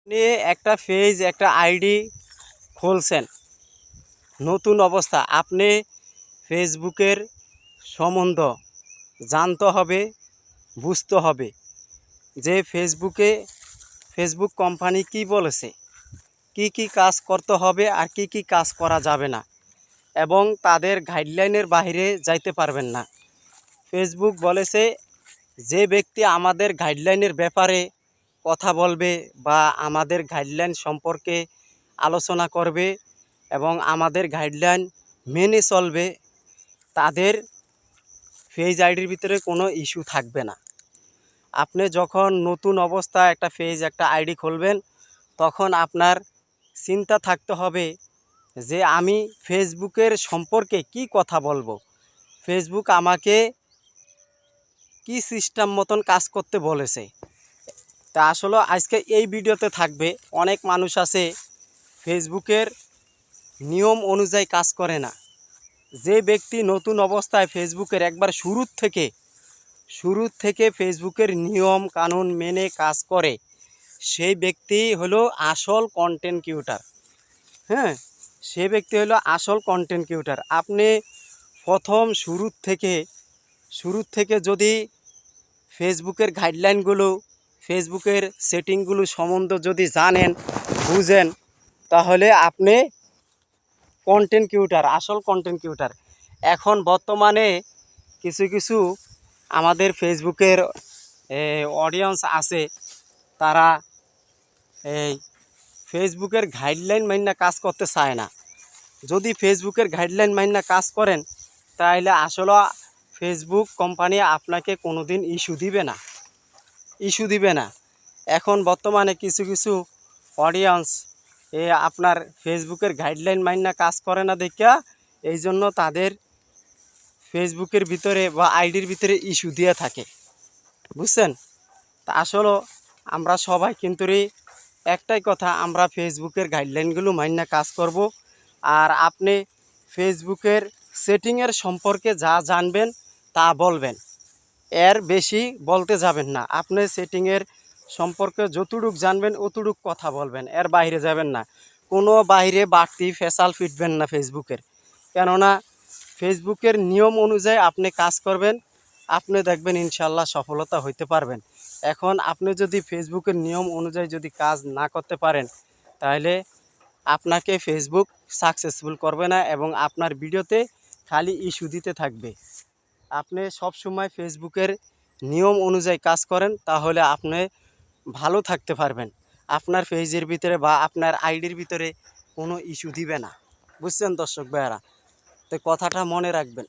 আপনি একটা পেজ একটা আইডি খুলছেন, নতুন অবস্থা আপনি ফেসবুকের সম্বন্ধ জানতে হবে, বুঝতে হবে যে ফেসবুক কোম্পানি কি বলেছে, কি কি কাজ করতে হবে আর কি কি কাজ করা যাবে না, এবং তাদের গাইডলাইনের বাইরে যাইতে পারবেন না। ফেসবুক বলেছে যে ব্যক্তি আমাদের গাইডলাইনের ব্যাপারে কথা বলবে বা আমাদের গাইডলাইন সম্পর্কে আলোচনা করবে এবং আমাদের গাইডলাইন মেনে চলবে, তাদের পেজ আইডির ভিতরে কোনো ইস্যু থাকবে না। আপনি যখন নতুন অবস্থায় একটা পেজ একটা আইডি খুলবেন, তখন আপনার চিন্তা থাকতে হবে যে আমি ফেসবুকের সম্পর্কে কি কথা বলবো, ফেসবুক আমাকে কি সিস্টেম মতন কাজ করতে বলেছে। তা আসলে আজকে এই ভিডিওতে থাকবে, অনেক মানুষ আছে ফেসবুকের নিয়ম অনুযায়ী কাজ করে না। যে ব্যক্তি নতুন অবস্থায় ফেসবুকের একবার শুরু থেকে ফেসবুকের নিয়ম কানুন মেনে কাজ করে, সেই ব্যক্তি হলো আসল কন্টেন্ট ক্রিয়েটর। হ্যাঁ, সে ব্যক্তি হলো আসল কন্টেন্ট ক্রিয়েটর। আপনি প্রথম শুরু থেকে যদি ফেসবুকের গাইডলাইনগুলো, ফেসবুকের সেটিংগুলো সম্বন্ধে যদি জানেন, বুঝেন, তাহলে আপনি কন্টেন্ট ক্রিয়েটর, আসল কন্টেন্ট ক্রিয়েটর। এখন বর্তমানে কিছু আমাদের ফেসবুকের অডিয়েন্স আছে, তারা এই ফেসবুকের গাইডলাইন মাইনা কাজ করতে চায় না। যদি ফেসবুকের গাইডলাইন মাইনা কাজ করেন, তাহলে আসলে ফেসবুক কোম্পানি আপনাকে কোনো দিন ইস্যু দিবে না। এখন বর্তমানে কিছু অডিয়েন্স আপনার ফেসবুকের গাইডলাইন মাইনা কাজ করে না দেখা, এই জন্য তাদের ফেসবুকের ভিতরে বা আইডির ভিতরে ইস্যু দিয়ে থাকে, বুঝছেন। তা আসলে আমরা সবাই কিন্তু একটাই কথা, আমরা ফেসবুকের গাইডলাইনগুলো মাইনা কাজ করব। আর আপনি ফেসবুকের সেটিংয়ের সম্পর্কে যা জানবেন তা বলবেন, এর বেশি বলতে যাবেন না। আপনি সেটিংয়ের সম্পর্কে যতটুক জানবেন অতটুক কথা বলবেন, এর বাইরে যাবেন না। কোনো বাইরে বাড়তি ফেসাল ফিটবেন না ফেসবুকের। কেননা ফেসবুকের নিয়ম অনুযায়ী আপনি কাজ করবেন, আপনি দেখবেন ইনশাল্লাহ সফলতা হইতে পারবেন। এখন আপনি যদি ফেসবুকের নিয়ম অনুযায়ী যদি কাজ না করতে পারেন, তাহলে আপনাকে ফেসবুক সাকসেসফুল করবে না এবং আপনার ভিডিওতে খালি ইস্যু দিতে থাকবে। আপনি সব সময় ফেসবুকের নিয়ম অনুযায়ী কাজ করেন, তাহলে আপনি ভালো থাকতে পারবেন। আপনার পেজের ভিতরে বা আপনার আইডির ভিতরে কোনো ইস্যু দিবে না, বুঝছেন দর্শক ভাইয়ারা। তো কথাটা মনে রাখবেন।